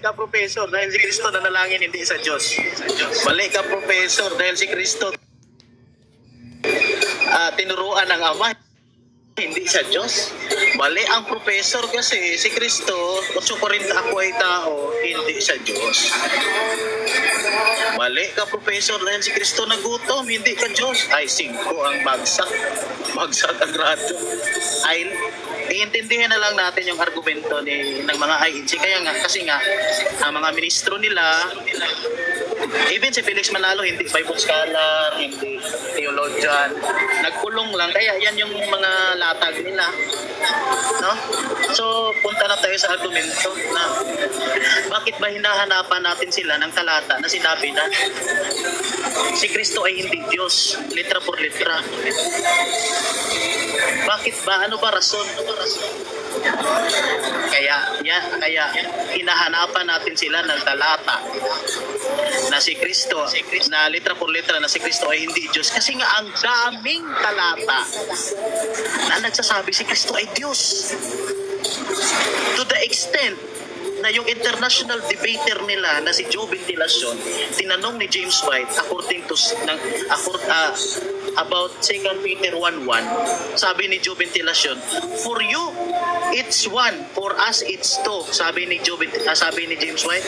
ka, Professor, dahil si Kristo nanalangin hindi sa Diyos. Mali ka, Professor, dahil si Kristo tinuruan ng Ama, hindi sa Diyos. Mali ang Professor kasi si Kristo, 8:40 ako ay tao, hindi sa Diyos. Mali ka, Professor, dahil si Kristo nagutom, hindi ka Diyos. Ay, 5 ang bagsak. Bagsak ang radyo. Ay, iintindihan na lang natin yung argumento ng mga INC. Kaya nga, kasi nga, ang mga ministro nila, even si Felix Manalo, hindi Bible scholar, hindi theologian, nagkulong lang. Kaya yan yung mga latag nila. No? So, punta na tayo sa argumento na bakit ba hinahanapan natin sila ng talata na sinabi na si Kristo ay hindi Diyos, litra por litra. Bakit ba? Ano ba rason? Kaya hinahanapan natin sila ng talata na si Kristo, na litra por litra na si Kristo ay hindi Diyos. Kasi nga ang daming talata na nagsasabi si Kristo ay Diyos. To the extent na yung international debater nila na si Joe Ventilacion, tinanong ni James White about 2 Peter 1:1, sabi ni Joe Ventilacion, for you it's one, for us it's two. Sabi ni James White,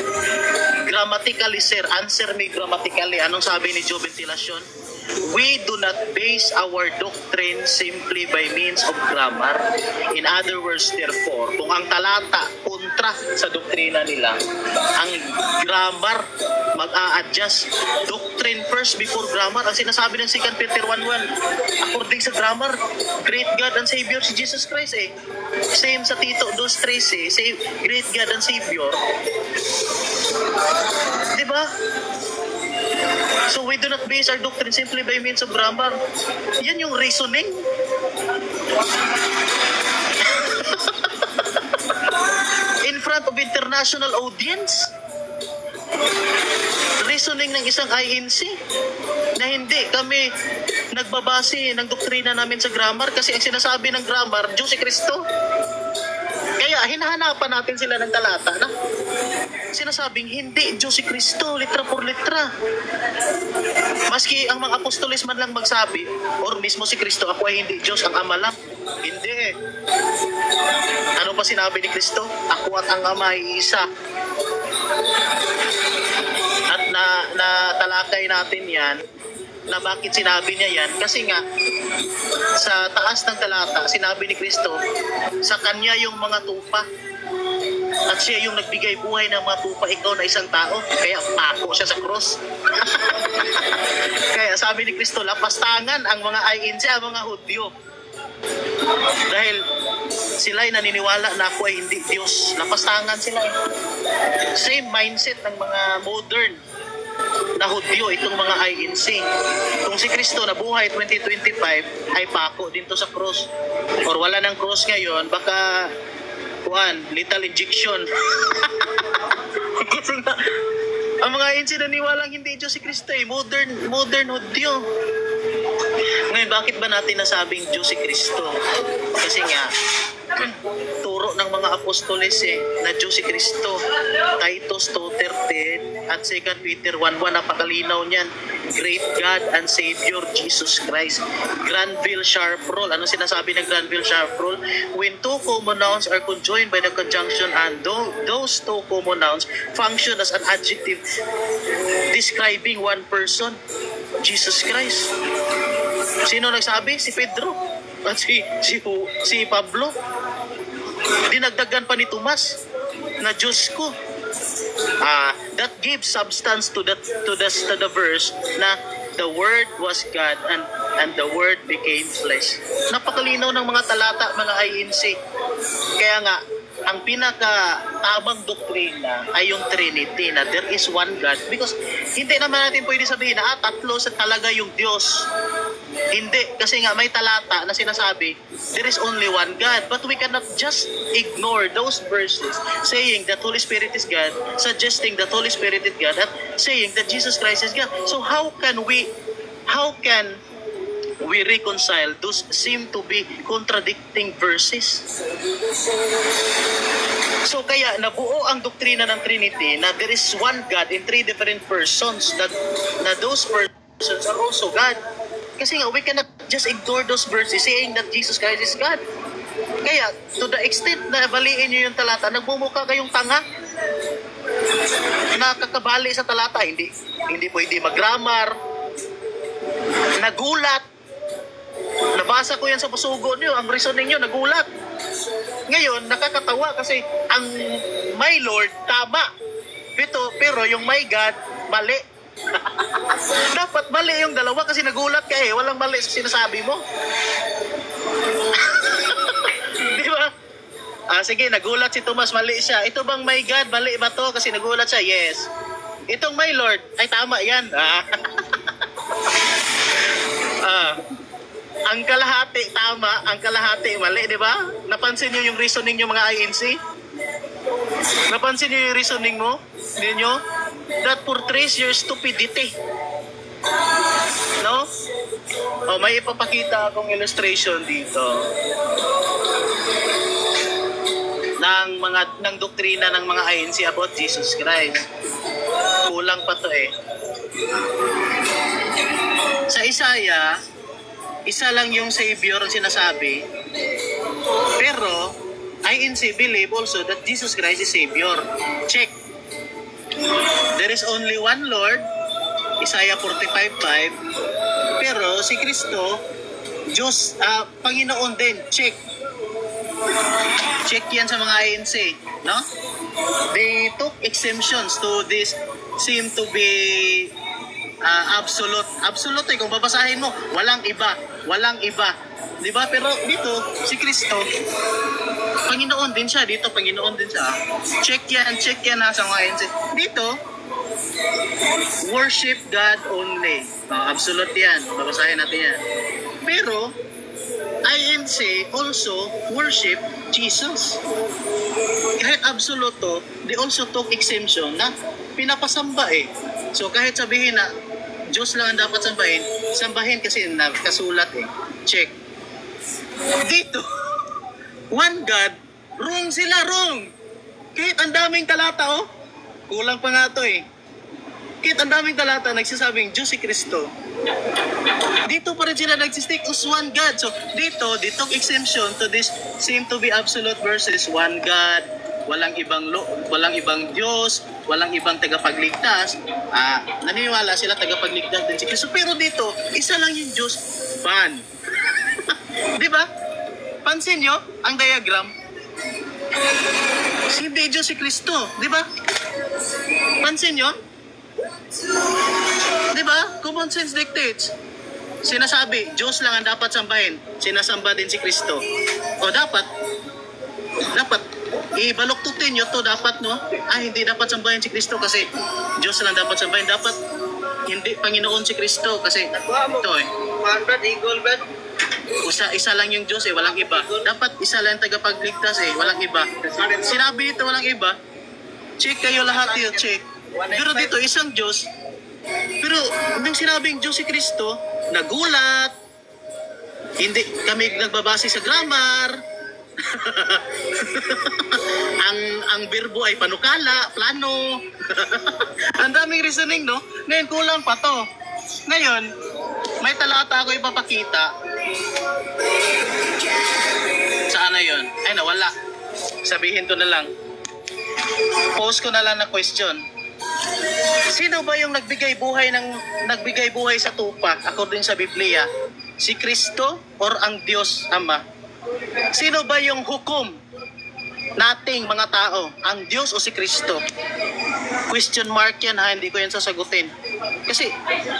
grammatically sir, answer me grammatically. Anong sabi ni Joe Ventilacion? We do not base our doctrine simply by means of grammar. In other words, therefore, kung ang talata kontra sa doktrina nila, ang grammar mag-a-adjust. Doctrine first before grammar. Ang sinasabi ng 2 Peter 1:1, according sa grammar, great God and Savior si Jesus Christ eh. Same sa Tito 2:13 eh. Same, great God and Savior. Diba? So we do not base our doctrine simply by means of grammar. Yan yung reasoning. In front of international audience. Reasoning ng isang INC na hindi kami nagbabase ng doktrina namin sa grammar kasi ang sinasabi ng grammar, Diyos si Kristo. Kaya hinahanapan natin sila ng talata na sinasabing hindi Diyos si Kristo, litra por litra. Maski ang mga apostoles man lang magsabi, or mismo si Kristo, ako ay hindi Diyos, ang Ama lang. Hindi. Ano pa sinabi ni Kristo? Ako at ang Ama ay isa. At natalakay natin yan, na bakit sinabi niya yan? Kasi nga, sa taas ng talata, sinabi ni Kristo, sa Kanya yung mga tupa. At siya yung nagbigay buhay ng mga tupa, ikaw na isang tao. Kaya pako siya sa cross. Kaya sabi ni Kristo, lapastangan ang mga INC, ang mga Hudyo. Dahil sila'y naniniwala na ako ay hindi Diyos. Lapastangan sila. Same mindset ng mga modern na Hudyo, itong mga INC. Kung si Kristo na buhay 2025 ay pako din to sa cross. Or wala ng cross ngayon, baka lethal injection. Kasi nga, ang mga INC naniwalang hindi Diyos si Kristo eh. Modern Hudyo. Ngayon, bakit ba natin nasabing Diyos si Kristo? Kasi nga, turo ng mga apostoles na Diyos si Kristo. Titus 2:13 at 2 Peter 1:1, napakalinaw niyan. Great God and Savior Jesus Christ. Granville Sharp Rule. Ano sinasabi ng Granville Sharp Rule? When two common nouns are conjoined by the conjunction and those two common nouns function as an adjective describing one person, Jesus Christ. Sino nagsabi? Si Pedro. At si Pablo. Dinagdagan pa ni Tomas na Diyos ko. That gives substance to the verse na the Word was God and the Word became flesh. Napakalinaw ng mga talata, mga INC. Kaya nga, ang pinaka-tamang doktrina ay yung Trinity, na there is one God. Because hindi naman natin pwede sabihin na tatlo sa talaga yung Diyos. Hindi, kasi nga may talata na sinasabi, there is only one God. But we cannot just ignore those verses saying that Holy Spirit is God, suggesting that Holy Spirit is God, at saying that Jesus Christ is God. So how can we reconcile, those seem to be contradicting verses. So kaya nabuo ang doktrina ng Trinity na there is one God in three different persons, that na those persons are also God. Kasi nga, we cannot just ignore those verses saying that Jesus Christ is God. Kaya, to the extent na baliin nyo yung talata, nagmumukha kayong tanga, nakakabali sa talata, hindi pwede mag-grammar, nagulat. Nabasa ko yan sa pusugo nyo, ang reasoning nyo, nagulat. Ngayon, nakakatawa kasi ang my Lord, tama. Pero yung my God, mali. Dapat mali yung dalawa kasi nagulat ka eh. Walang mali sa sinasabi mo. Di ba? Sige, nagulat si Tomas, mali siya. Ito bang my God, mali ba to? Kasi nagulat siya, yes. Itong my Lord, ay tama yan. Ang kalahati, tama. Ang kalahati, mali, di ba? Napansin niyo yung reasoning niyo mga INC? Napansin niyo yung reasoning mo? Hindi niyo? That portrays your stupidity. No? May ipapakita akong illustration dito ng doktrina ng mga INC about Jesus Christ. Kulang pa to eh. Sa Isaiah, isa lang yung Savior ang sinasabi. Pero INC believe also that Jesus Christ is Savior. Check. There is only one Lord, Isaiah 45:5. Pero si Kristo, Diyos, Panginoon din. Check. Check yan sa mga INC, no? They took exemptions to this, seem to be absolute. Absolute eh, kung babasahin mo, walang iba. Di ba? Pero dito, si Kristo, Panginoon din siya. Dito, Panginoon din siya. Check yan sa mga INC. Dito, worship God only. Absolute yan. Babasahin natin yan. Pero, INC also worship Jesus. Kahit absoluto, they also took exemption na pinapasamba eh. So kahit sabihin na Diyos lang ang dapat sambahin kasi nakasulat eh. Check. Dito, one God, wrong sila, wrong. Kahit ang daming talata oh, kulang pa nga to eh. Kahit ang daming talata nagsasabing Diyos si Kristo. Dito pa rin sila nagsistick as one God. So dito, they took exemption to this seem to be absolute verses. One God, walang ibang Diyos, walang ibang tagapagligtas. Naniniwala sila tagapagligtas din si Kristo. Pero dito, isa lang yung Diyos. Ban. Di ba? Pansin nyo ang diagram. Hindi Diyos si Kristo. Di ba? Pansin nyo? Di ba? Common sense dictates. Sinasabi, Diyos lang ang dapat sambahin. Sinasamba din si Kristo. O dapat ibaluktutin nyo to, dapat no? Hindi dapat sambahin si Kristo kasi Diyos lang dapat sambahin. Dapat hindi Panginoon si Kristo kasi ito eh. Isa lang yung Diyos eh, walang iba. Dapat isa lang tagapagligtas eh, walang iba. Sinabi dito walang iba. Check kayo lahat yun, check. Pero dito isang Diyos. Pero nang sinabing Diyos si Kristo, nagulat. Hindi kami nagbabase sa grammar. ang verbo ay panukala, plano. Ang daming reasoning, no? Ngayon kulang pa to. Ngayon, may talata ako ipapakita. Saan na yun? Ay, nawala. Sabihin ko na lang. Post ko na lang na question. Sino ba yung nagbigay buhay sa tupa according sa Biblia? Si Kristo or ang Diyos Ama? Sino ba yung hukom nating mga tao? Ang Diyos o si Kristo? Question mark yan ha, hindi ko yan sasagutin. Kasi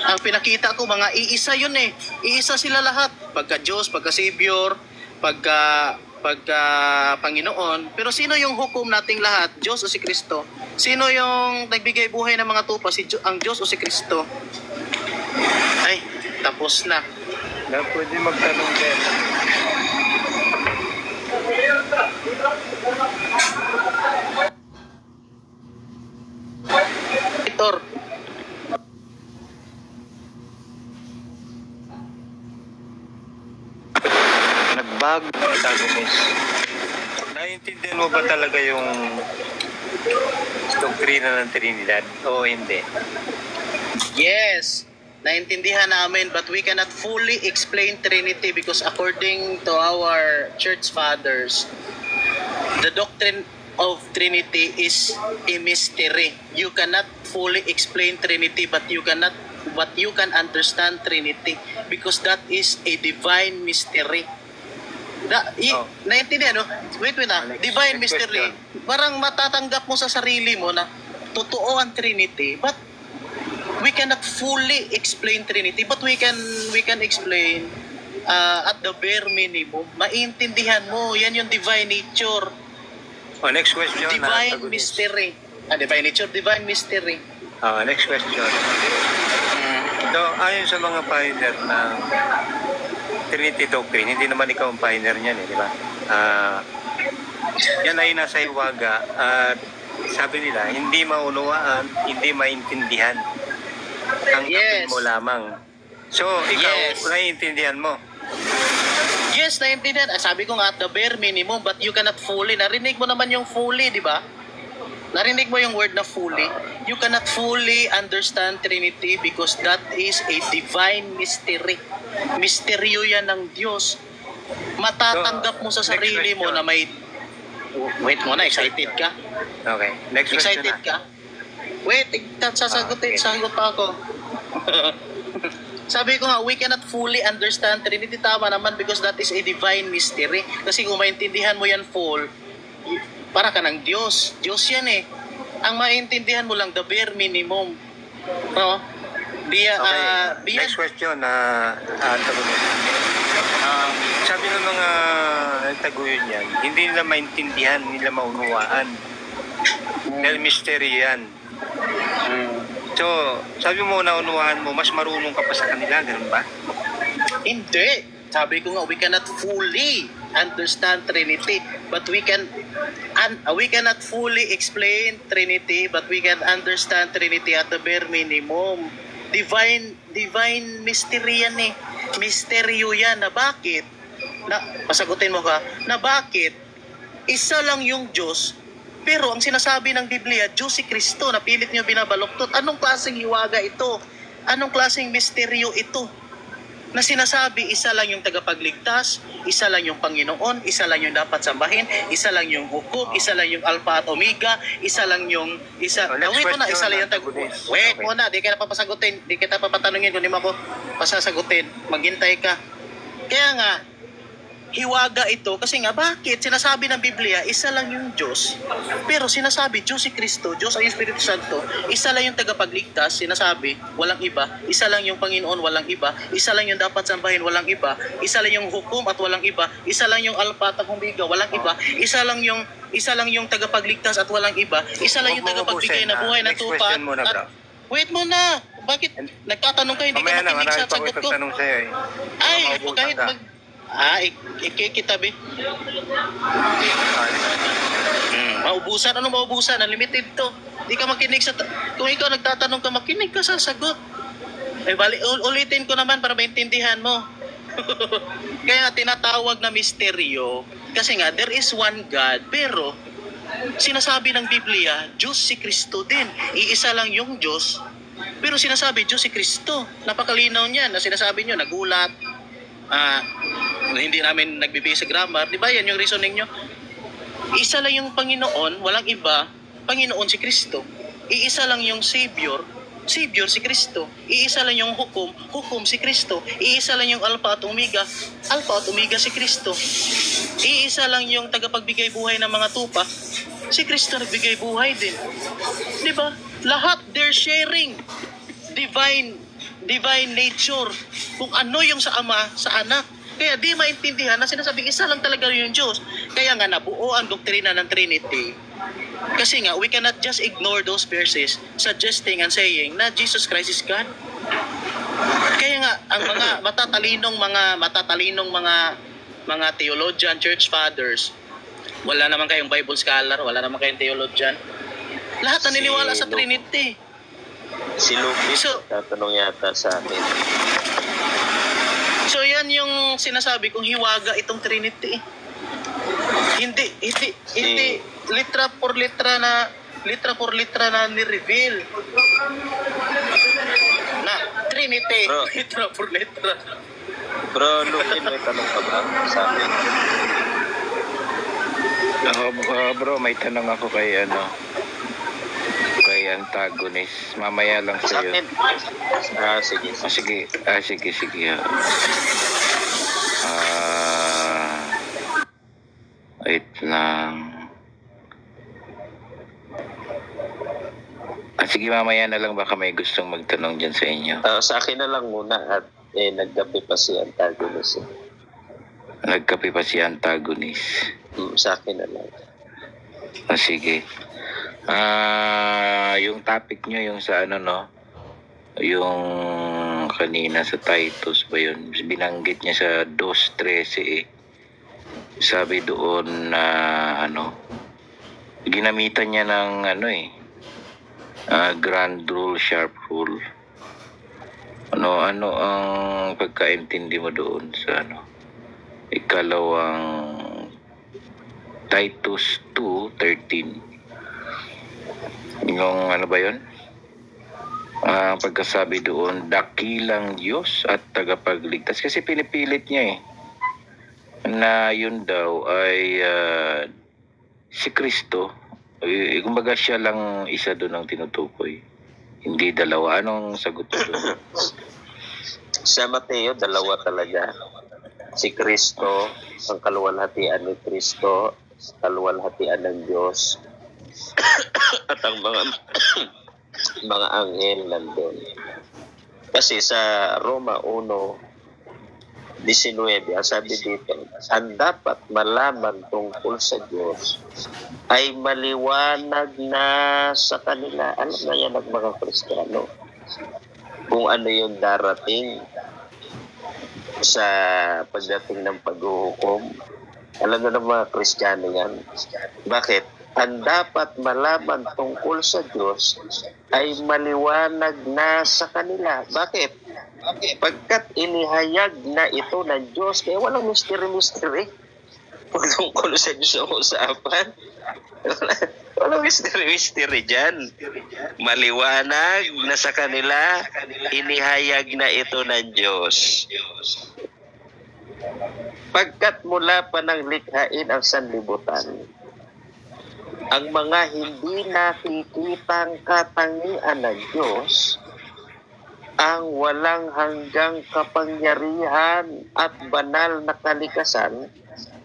ang pinakita ko mga iisa yun eh. Iisa sila lahat. Pagka Diyos, pagka Savior, pagka Panginoon. Pero sino yung hukom nating lahat? Diyos o si Kristo? Sino yung nagbigay buhay ng mga tupa? Ang Diyos o si Kristo? Ay, tapos na. Pwede magtanong din. antagonist. Naiintindihan mo ba talaga yung doktrina ng Trinidad o hindi? Yes, naintindihan namin, but we cannot fully explain Trinity because according to our church fathers, the doctrine of Trinity is a mystery. You cannot fully explain Trinity, but you can understand Trinity because that is a divine mystery. Naintindihan, no? Wait, divine next mystery. question. Parang matatanggap mo sa sarili mo na totoo ang Trinity, but we cannot fully explain Trinity, but we can explain at the bare minimum. Maintindihan mo, yan yung divine nature. Next question. Divine mystery. Divine nature, divine mystery. Next question. So, ayon sa mga pioneer ng Trinity Doctrine, hindi naman ikaw ang pioneer niyan, di ba? Yan ay nasa hiwaga at sabi nila, hindi maunawaan, hindi maintindihan. Tanggapin mo lamang. So, ikaw, naiintindihan mo? Yes, naiintindihan. Sabi ko nga, at the bare minimum, but you cannot fully. Narinig mo naman yung fully, di ba? Narinig mo yung word na fully? You cannot fully understand Trinity because that is a divine mystery. Misteryo yan ng Diyos. Matatanggap mo sa sarili mo na may... Wait muna, excited ka? Okay, next question excited ka? Wait, sasagot pa ako. Sabi ko nga, we cannot fully understand Trinity. Tama naman because that is a divine mystery. Kasi kung maintindihan mo yan full, para ka ng Diyos. Diyos yan eh. Ang maintindihan mo lang, the bare minimum. No? Next question. Sabi ng mga nagtaguyod yan, hindi nila maintindihan, hindi nila maunawaan. Dahil mystery yan. So, sabi mo, naunawaan mo, mas marunong ka pa sa kanila, ganun ba? Hindi. Sabi ko nga, we cannot fully understand Trinity, but we cannot fully explain Trinity, but we can understand Trinity at the bare minimum. Divine mystery yan eh. Misteryo yan na bakit? Pasagutin mo ka, na bakit? Isa lang yung Diyos, pero ang sinasabi ng Biblia, Diyos si Kristo, na pilit niyo binabaluktot. Anong klaseng hiwaga ito? Anong klaseng misteryo ito? Na sinasabi, isa lang yung tagapagligtas, isa lang yung Panginoon, isa lang yung dapat sambahin, isa lang yung hukom, isa lang yung Alpha at Omega, isa lang yung... isa lang yung Wait muna, di kita papasagutin, di kita papatanungin kung di mo ako pasasagutin. Maghintay ka. Kaya nga, hiwaga ito kasi nga bakit sinasabi ng Biblia isa lang yung Diyos, pero sinasabi Diyos si Kristo, Diyos ay Espiritu Santo, isa lang yung tagapagligtas, sinasabi walang iba, isa lang yung Panginoon, walang iba, isa lang yung dapat sambahin, walang iba, isa lang yung hukom at walang iba, isa lang yung Alpha at Omega, walang iba, isa lang yung tagapagligtas at walang iba, isa lang yung tagapagbigay na buhay na tupa at wait muna, bakit nagtatanong ka hindi ka makinig sa sagot ko? Ay, kahit ikikitabi. Maubusan. Ano maubusan? Unlimited to. Di ka makinig sa... Kung ikaw nagtatanong ka, makinig ka sa sagot. Ulitin ko naman para maintindihan mo. Kaya tinatawag na misteryo. Kasi nga, there is one God. Pero, sinasabi ng Biblia, Diyos si Kristo din. Iisa lang yung Diyos. Pero sinasabi, Diyos si Kristo. Napakalinaw niyan. Na sinasabi nyo, nagulat. Hindi namin nagbibigay sa grammar, di ba yan yung reasoning nyo? Isa lang yung Panginoon, walang iba, Panginoon si Kristo. Iisa lang yung Savior si Kristo. Iisa lang yung hukom si Kristo. Iisa lang yung Alpha at Omega si Kristo. Iisa lang yung tagapagbigay buhay ng mga tupa, si Kristo nagbigay buhay din. Di ba? Lahat they're sharing divine nature, kung ano yung sa Ama, sa Anak. Kaya di maintindihan na sinasabing isa lang talaga yung Diyos. Kaya nga nabuo ang doktrina ng Trinity. Kasi nga, we cannot just ignore those verses suggesting and saying na Jesus Christ is God. Kaya nga, ang mga matatalinong mga theologian, church fathers, wala naman kayong Bible scholar, wala naman kayong theologian. Lahat naniniwala sa Trinity. Si Lucas tatanong yata sa akin. So yan yung sinasabi kong hiwaga itong Trinity. Hindi litra por litra na ni-reveal na Trinity. Bro. Litra por litra. Bro, Lukin, may tanong ka ba sa amin? Bro, may tanong ako kay antagonist. Mamaya lang Sa sa'yo. akin? Sige. Sige. Wait lang. Sige, mamaya na lang, baka may gustong magtanong dyan sa inyo. Sa akin na lang muna at nagkape pa si antagonist. Nagkape pa si antagonist. Sa akin na lang. Sige. Yung topic nyo, yung sa yung kanina sa Titus ba yun? Binanggit niya sa 2:13 Sabi doon na ginamitan niya ng grand rule, sharp rule. Ano ang pagkaintindi mo doon sa ikalawang Titus 2:13? Yung ba yun? Pagkasabi doon, dakilang Diyos at tagapagligtas. Kasi pinipilit niya na yun daw ay si Kristo. Kumbaga siya lang isa doon ang tinutukoy. Hindi dalawa. Anong sagot mo doon? Sa Mateo, dalawa talaga. Si Kristo, ang kaluwalhatian ni Kristo, kaluwalhatian ng Diyos, at ang mga anghel nandun. Kasi sa Roma 1:19, ang sabi dito, ang dapat malaman tungkol sa Diyos ay maliwanag na sa kanila. Alam na yan ng mga Kristiyano kung ano yung darating sa pagdating ng paghuhukom. Alam na ng mga Kristiyano yan. Bakit? Ang dapat malaman tungkol sa Diyos ay maliwanag na sa kanila. Bakit? Pagkat inihayag na ito ng Diyos, kaya walang mystery. Pag tungkol sa Diyos ang usapan, walang mystery dyan. Maliwanag na sa kanila, inihayag na ito ng Diyos. Pagkat mula pa ng likhain ang sanlibutan, ang mga hindi nakikitang katangian ng Diyos, ang walang hanggang kapangyarihan at banal na kalikasan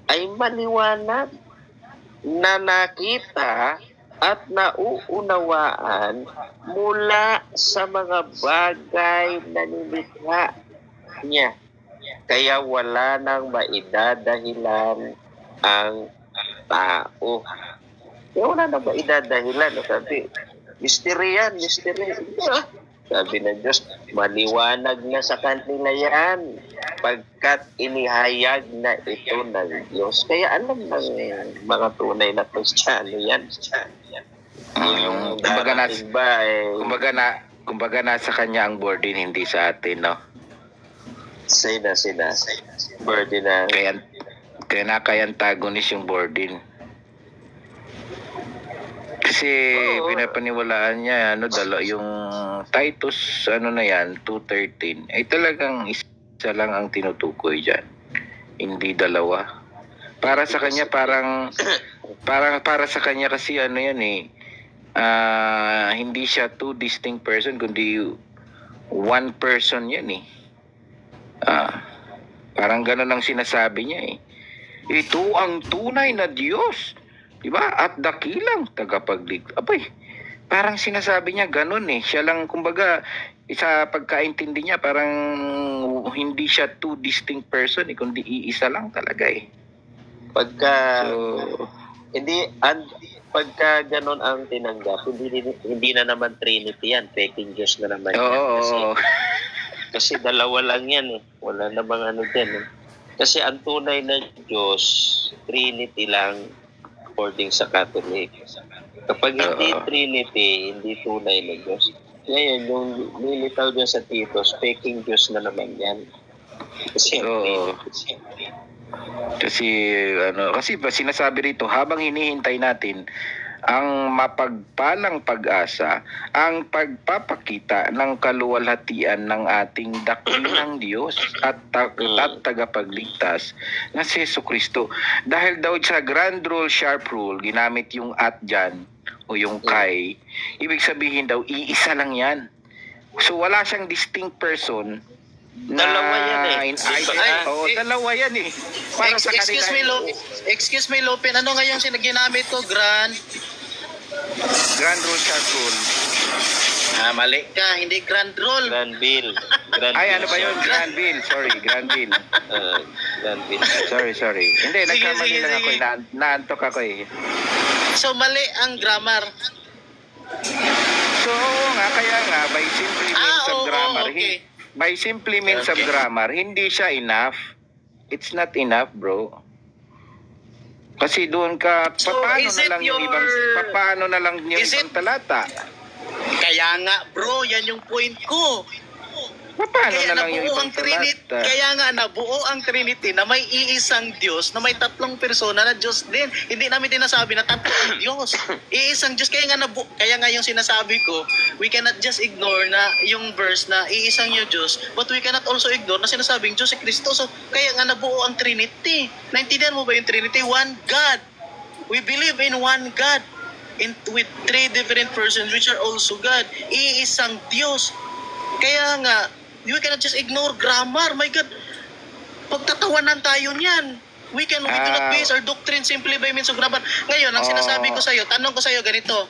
ay maliwanag na nakita at nauunawaan mula sa mga bagay na nilikha niya. Kaya wala nang maidadahilan ang tao. Kaya wala nang maidadahilan. Sabi, mystery yan. Sabi ng Diyos, maliwanag na sa kanila yan pagkat inihayag na ito ng Diyos. Kaya alam ng mga tunay na Kristiyano yan. Yung darating ba kumbaga nasa kanya ang burden, hindi sa atin, no? Sina. Burden na. Kaya antagonist yung burden. Kasi pinapaniwalaan niya yung Titus na yan 2:13 ay talagang isa lang ang tinutukoy diyan, hindi dalawa. Para sa kanya para sa kanya kasi hindi siya two distinct person kundi one person yan parang gano'n ang sinasabi niya ito ang tunay na Diyos. Diba? At dakilang tagapagligtas. Abay, parang sinasabi niya ganun Siya lang, kumbaga, sa pagkaintindi niya, parang hindi siya two distinct person kundi iisa lang talaga Pagka ganun ang tinanggap, hindi na naman Trinity yan. Peking Diyos na naman yan. Kasi dalawa lang yan Wala namang dyan Kasi ang tunay na Diyos, Trinity lang, according sa Catholic. Kapag hindi Trinity, hindi tunay na Diyos. Ngayon, yung nilitaw dyan sa Titus, peking Diyos na naman yan. Simple. Oo. Kasi kasi ba sinasabi rito habang hinihintay natin ang mapagpalang pag-asa, ang pagpapakita ng kaluwalhatian ng ating dakilang Diyos at tagapagligtas na si Jesucristo. Dahil daw sa grand rule, sharp rule, ginamit yung at dyan o yung kay, ibig sabihin daw iisa lang yan. So wala siyang distinct person. Dalawa yan eh. Dalawa yan eh. Para sa Excuse me, excuse me, Lupin. Ano nga yung ginamit ko? Grand rule, sharp rule. Mali ka. Hindi grand rule. Grand Bill. Ano ba yun? Grand Bill. Sorry, Grand Bill. Grand Bill. Sorry. Hindi, Sige, nagkamali sige, lang ako. sige. Naantok ako eh. So, mali ang grammar. So, kaya nga, by simply means of oo, grammar, okay. by simply means of Okay. grammar, hindi siya enough. It's not enough, bro. Kasi doon ka, So, paano is na it lang yung your- paano na lang yung Is ibang it- talata? Kaya nga, bro, yan yung point ko. Paano Kaya na lang yung nabuo ibang ang Trinity, talata? kaya nga nabuo ang Trinity na may iisang Diyos, na may tatlong persona na Diyos din. Hindi namin dinasabi na tatlong Diyos. Iisang Diyos, kaya nga yung sinasabi ko, we cannot just ignore na yung verse na iisang yung Diyos, but we cannot also ignore na sinasabing Diyos si Kristo. So, kaya nga nabuo ang Trinity. Naintindihan mo ba yung Trinity? One God. We believe in one God. With three different persons which are also God. Iisang Diyos. Kaya nga, we cannot just ignore grammar. My God, pagtatawanan tayo niyan. We do not base our doctrine simply by means of grammar. Ngayon, ang sinasabi ko sa'yo, tanong ko sa'yo ganito.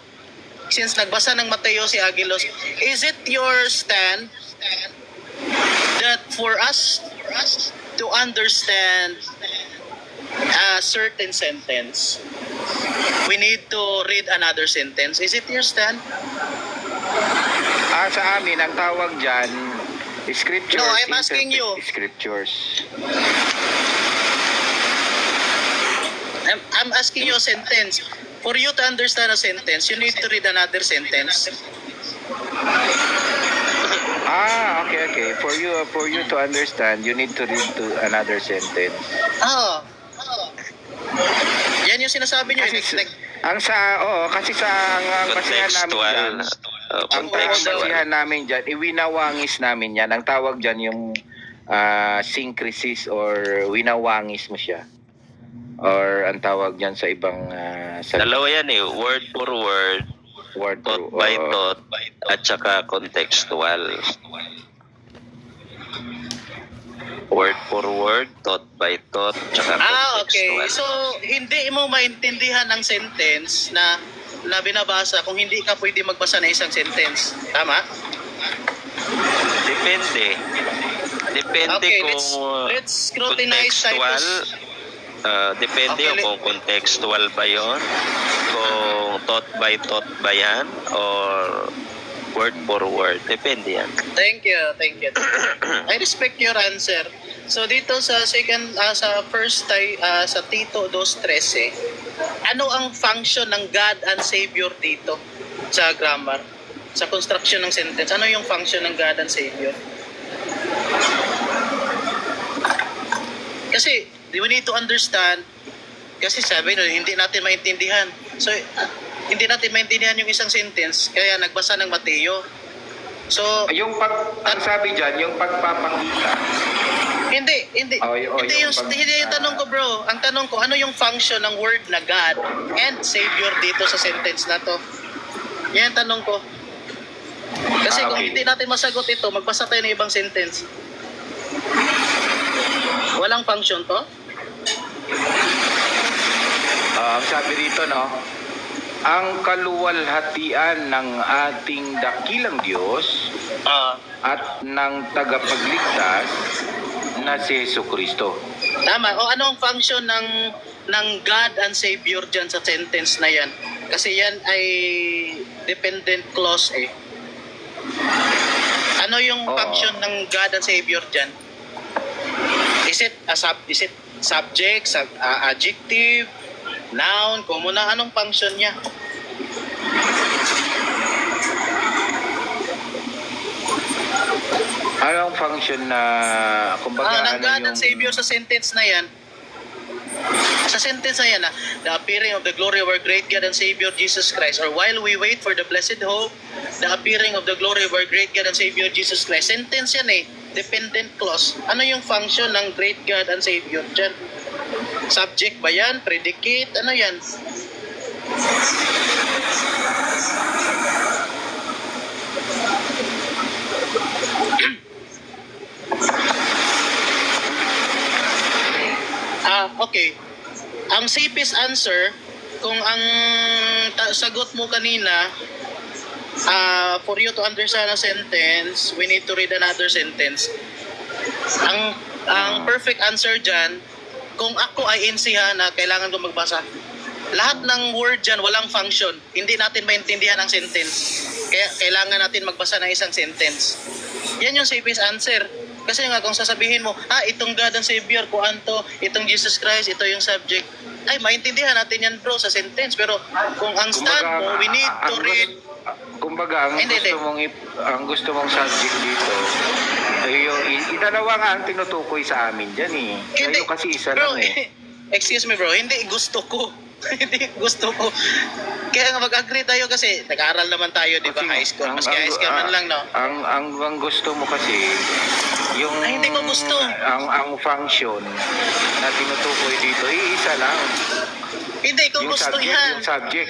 Since nagbasa ng Mateo si Aguilos, is it your stand that for us to understand a certain sentence, we need to read another sentence? Is it your stand? Sa amin, ang tawag dyan, scriptures. No, I'm asking you. Scriptures. I'm asking you a sentence. For you to understand a sentence, you need to read another sentence. Okay. For you to understand, you need to read to another sentence. Yan yung sinasabi niyo. Kasi ang basihan namin dyan, ang basihan namin dyan, iwinawangis namin yan. Ang tawag dyan yung syncresis or winawangis mo siya. Or ang tawag dyan sa ibang Dalawa yan eh. Word for word. Thought by thought. At saka contextual. Word for word, thought by thought, tsaka Okay. contextual. So, hindi mo maintindihan ang sentence na binabasa kung hindi ka pwede magbasa ng isang sentence. Tama? Depende. Depende Okay, kung let's scrutinize contextual. Titus. Depende Okay, kung contextual ba yun, kung thought by ba yan, or word for word. Depende yan. Thank you. I respect your answer. So dito sa sa Tito 2:13, ano ang function ng God and Savior dito sa grammar? Sa construction ng sentence, ano yung function ng God and Savior? Kasi we need to understand, kasi sabi nyo, hindi natin maintindihan. So, hindi natin maintindihan yung isang sentence, kaya nagbasa ng Mateo. So, ang sabi dyan, yung pagpapakita. hindi yung tanong ko, bro. Ang tanong ko, ano yung function ng word na God and Savior dito sa sentence na to? Yan ang tanong ko. Kasi kung hindi natin masagot ito, magbasa tayo ng ibang sentence. Walang function to? Ang sabi rito, ang kaluwalhatian ng ating dakilang Diyos at ng tagapagligtas na si Jesucristo. Tama. O ano ang function ng God and Savior dyan sa sentence na yan? Kasi yan ay dependent clause eh. Ano yung function ng God and Savior dyan? Is it subject, adjective, noun, common, anong function niya? Anong function na, kumbaga, ng God ano and Savior sa sentence na yan, the appearing of the glory of our great God and Savior Jesus Christ, or while we wait for the blessed hope, the appearing of the glory of our great God and Savior Jesus Christ. Sentence yan eh, dependent clause. Ano yung function ng great God and Savior dyan? Subject ba yan? Predicate? Ano yan? Okay. Ang safest answer, kung ang sagot mo kanina, for you to understand a sentence, we need to read another sentence. Ang perfect answer dyan, kung ako ay insiha na kailangan ko magbasa, lahat ng word dyan walang function. Hindi natin maintindihan ang sentence. Kaya kailangan natin magbasa ng isang sentence. Yan yung safest answer. Kasi nga kung sasabihin mo, itong God and Savior, kuanto, itong Jesus Christ, ito yung subject, ay maintindihan natin yan bro sa sentence. Pero kung ang stand mo, we need to read. Kumbaga, ang gusto mong subject dito, ay yung dalawa nga ang tinutukoy sa amin dyan eh. Kayo kasi isa bro, lang eh. Excuse me bro, hindi gusto ko. Hindi gusto ko. Kaya nga mag-agree tayo kasi nag-aaral naman tayo, di ba, high school. Maski high school man lang, no? Ang gusto mo kasi, yung... Ay, hindi ko gusto. Ang function na tinutukoy dito, isa lang. Hindi ko yung gusto subject, yan. Yung subject.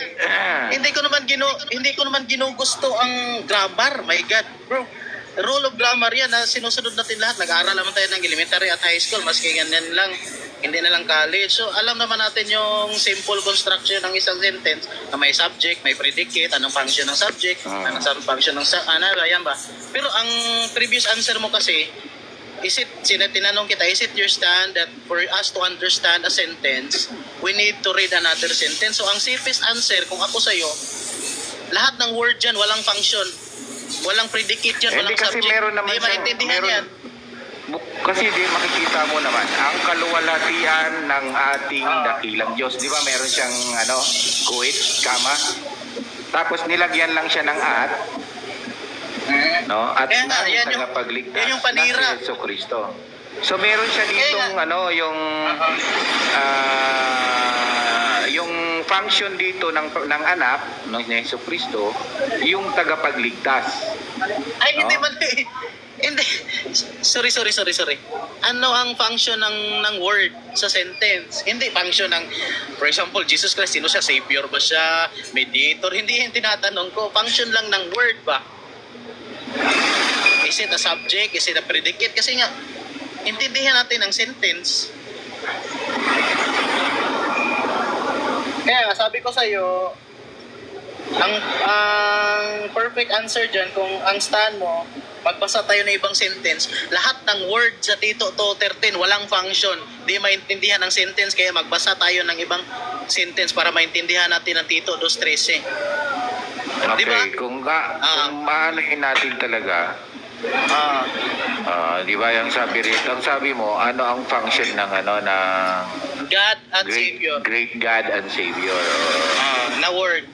Hindi ko naman ginugusto ang grammar. My God, bro. Rule of grammar yan na sinusunod natin lahat. Nag-aaral naman tayo ng elementary at high school. Maski ganyan lang. Hindi na lang college. So, alam naman natin yung simple construction ng isang sentence na may subject, may predicate, anong function ng subject, anong function ng yan ba? Pero ang previous answer mo kasi, tinanong kita, is it your stand that for us to understand a sentence, we need to read another sentence? So, ang safest answer, kung ako sa'yo, lahat ng word dyan, walang function. Walang predicate dyan, walang subject. Hindi maintindihan yan. Kasi di makikita mo naman ang kaluwalhatian ng ating dakilang Diyos. Di ba meron siyang guhit, kama? Tapos nilagyan lang siya ng at. No? At ng tagapagligtas yan yung panira. na si Jesucristo. So meron siya ditong yung function dito ng anak ng Jesucristo, yung tagapagligtas. Ay, hindi man hindi. Sorry. Ano ang function ng word sa sentence? Hindi function ng, for example, Jesus Christ, sino siya? Savior ba siya? Mediator? Hindi yung tinatanong ko. Function lang ng word ba? Is it a subject? Is it a predicate? Kasi nga, intindihan natin ang sentence. Kaya sabi ko sa'yo, ang perfect answer dyan, kung ang stand mo, magbasa tayo ng ibang sentence, lahat ng word sa Tito 2:13 walang function, di maintindihan ang sentence, kaya magbasa tayo ng ibang sentence para maintindihan natin ang Tito 2:13. Okay, diba? kung maanohin natin talaga, di ba yung sabi rito, ang sabi mo, ano ang function ng God and Savior. Great God and Savior. Na word.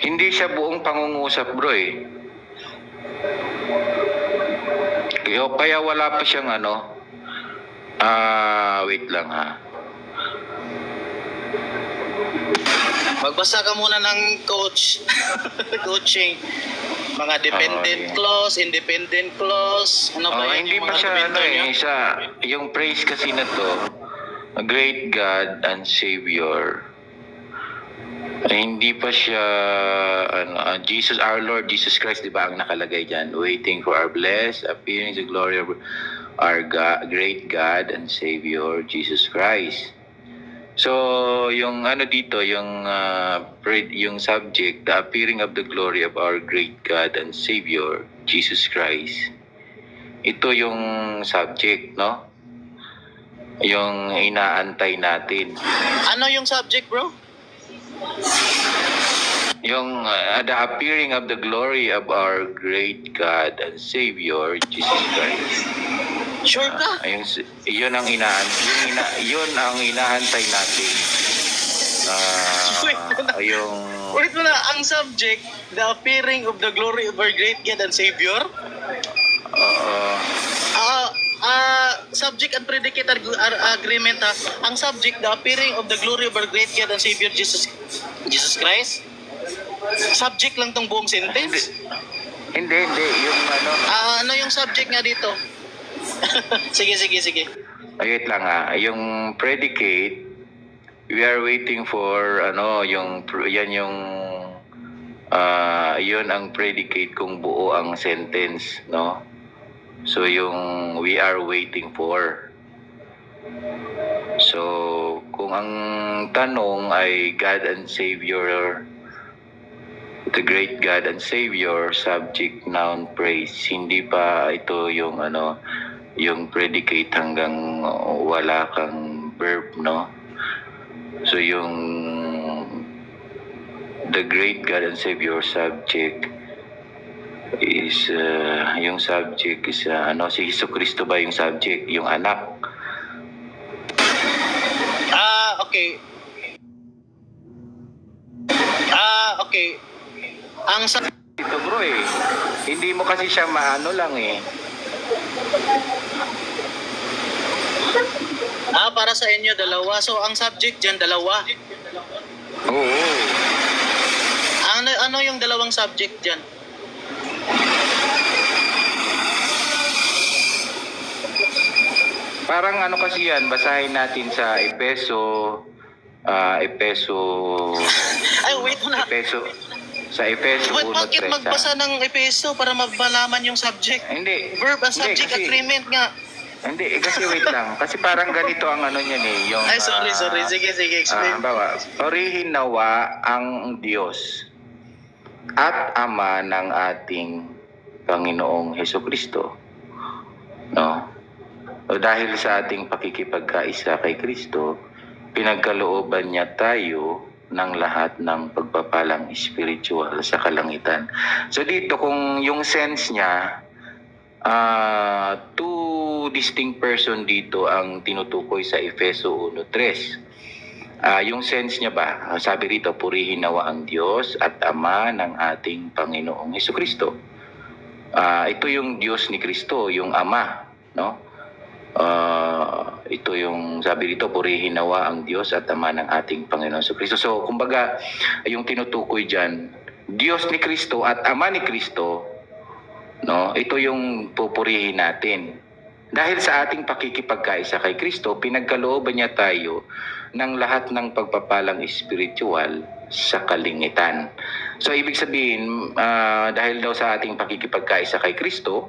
Hindi siya buong pangungusap, bro eh. Kaya wala pa siyang wait lang ha. Magbasa ka muna ng coaching. Mga dependent clause, independent clause. Ano ba yan? Hindi pa siya yung praise kasi na to, a great God and Savior. Hindi pa siya Jesus, our Lord Jesus Christ, di ba ang nakalagay dyan? Waiting for our blessed appearing the glory of our God, great God and Savior Jesus Christ. So, yung dito, yung subject, the appearing of the glory of our great God and Savior, Jesus Christ. Ito yung subject, no? Yung inaantay natin. Ano yung subject, bro? Yung the appearing of the glory of our great God and Savior Jesus Christ. Sure ka? Yun ang yun ang inaantay natin. Yung Ulit mo na, ang subject, the appearing of the glory of our great God and Savior. Subject and predicate agreement ha. Ang subject, the appearing of the glory of our great God and Savior Jesus Christ. Subject lang tong buong sentence. hindi yung Ano yung subject nga dito? sige. Wait lang yung predicate, we are waiting for yun ang predicate kung buo ang sentence, no? So yung we are waiting for. So kung ang tanong ay God and Savior, the great God and Savior, subject, noun, praise, hindi pa ito yung yung predicate hanggang wala kang verb, no? So yung the great God and Savior subject is yung subject is si Jesucristo ba yung subject, yung anak? Okay. Okay. Ang Ito bro hindi mo kasi siya maano lang para sa inyo dalawa. So ang subject diyan dalawa. Oo. Ano yung dalawang subject diyan? Parang kasi yan, basahin natin sa Efeso Ay, wait mo na. Sa Efeso 1:3. Bakit magbasa ng Efeso para malaman yung subject? Hindi. Verb and subject kasi, agreement nga. Hindi, kasi wait lang. Kasi parang ganito ang niyan yung... Ay, sorry. Sige, explain. Bawa, purihin nawa ang Diyos at Ama ng ating Panginoong Hesukristo. No? O dahil sa ating pakikipagkaisa kay Kristo, pinagkalooban niya tayo ng lahat ng pagpapalang spiritual sa kalangitan. So dito, kung yung sense niya, two distinct person dito ang tinutukoy sa Efeso 1:3. Yung sense niya ba, sabi rito, purihin nawa ang Diyos at Ama ng ating Panginoong Hesukristo. Ito yung Diyos ni Kristo, yung Ama, no? Ito yung sabi dito, purihin nawa ang Diyos at Ama ng ating Panginoon Hesukristo. So kumbaga yung tinutukoy diyan, Diyos ni Kristo at Ama ni Kristo, no? Ito yung pupurihin natin. Dahil sa ating pakikipagkaisa kay Kristo, pinagkalooban niya tayo ng lahat ng pagpapalang spiritual sa kalangitan. So ibig sabihin, dahil daw sa ating pakikipagkaisa kay Kristo,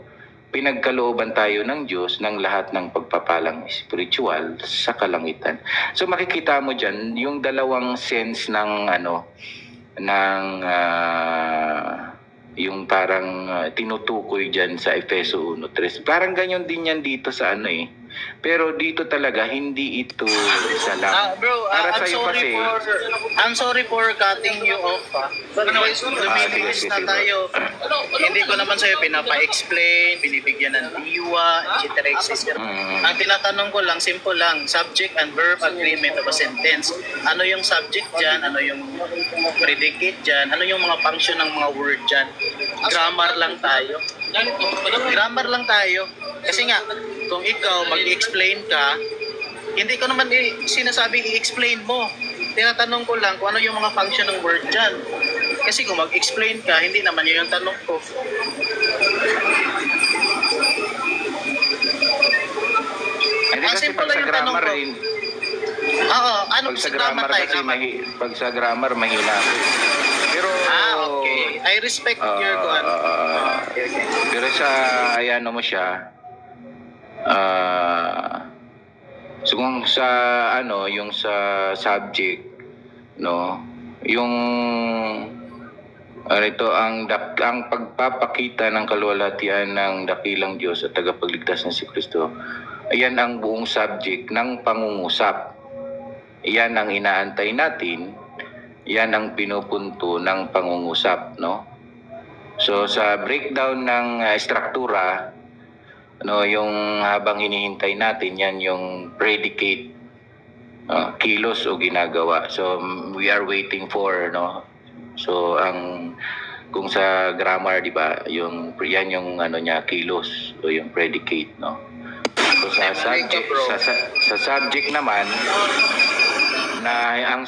pinagkalooban tayo ng Diyos ng lahat ng pagpapalang spiritual sa kalangitan. So makikita mo diyan yung dalawang sense ng yung parang tinutukoy diyan sa Efeso 1:3. Parang ganyan din yan dito sa Pero dito talaga hindi ito isa lang. Bro, Para sa iyo kasi, I'm sorry for cutting you off. Lumibilis na tayo. Hindi ko naman sa'yo pinapa-explain, binibigyan ng diwa, etc. Ang tinatanong ko lang, simple lang, subject and verb agreement of a sentence. Ano yung subject dyan? Ano yung predicate dyan? Ano yung mga function ng mga word dyan? Grammar lang tayo. Kasi nga, kung ikaw mag-explain ka, hindi ko naman sinasabing i-explain mo. Tinatanong ko lang kung ano yung mga function ng word dyan. Kasi kung mag-explain ka, hindi naman yun yung tanong ko. hindi kasi simple pag lang sa yung tanong grammar, ko. Oo, anong pag sa grammar kasi, pag sa grammar mahina ako. Pero, okay. I respect your one. Okay. Pero sa, mo siya, so kung sa, yung sa subject, no, yung, ito, ang pagpapakita ng kaluwalhatian ng dakilang Diyos at tagapagligtas na si Kristo, ayan ang buong subject ng pangungusap. Iyan ang inaantay natin yan ang pinupunto ng pangungusap, no? So sa breakdown ng struktura, no, yung habang hinihintay natin, yan yung predicate, kilos o ginagawa. So we are waiting for, no. So kung sa grammar, di ba, yung yan yung ano niya, kilos o yung predicate, no. So sa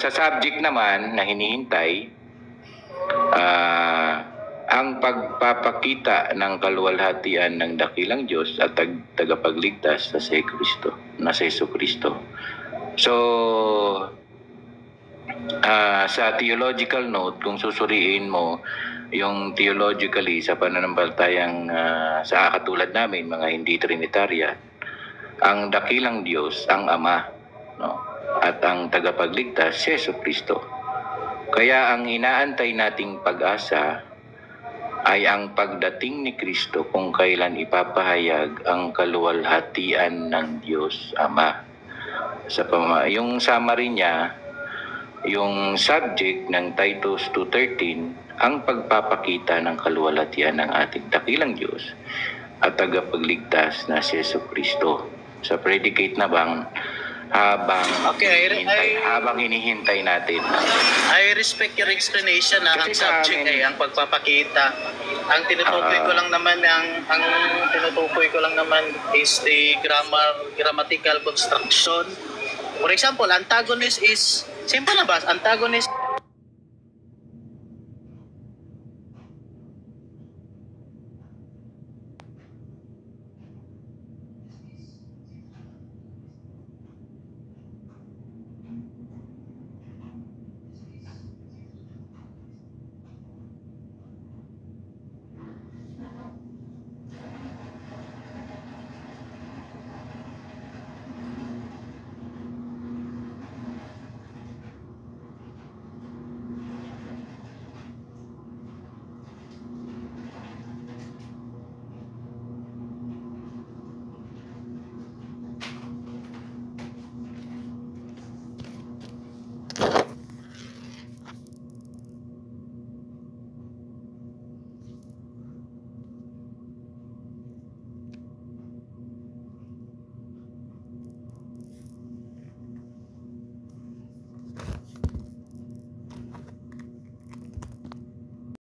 subject naman na hinihintay, ang pagpapakita ng kaluwalhatian ng dakilang Diyos at tagapagligtas na si Jesu Kristo. So sa theological note, kung susuriin mo yung theologically sa pananampalatayang sa katulad namin, mga hindi Trinitarian, ang dakilang Diyos ang Ama, no? At ang tagapagligtas si Jesu Kristo. Kaya ang inaantay nating pag-asa ay ang pagdating ni Kristo kung kailan ipapahayag ang kaluwalhatian ng Diyos Ama. Yung summary niya, yung subject ng Titus 2:13, ang pagpapakita ng kaluwalhatian ng ating dakilang Diyos at tagapagligtas na si Jesu Kristo. Sa predicate na bang habang hinihintay natin. I respect your explanation na ang Kasi sa subject amin- ay ang pagpapakita. Ang tinutukoy ko lang naman is the grammatical construction. For example, antagonist is simple na ba? Antagonist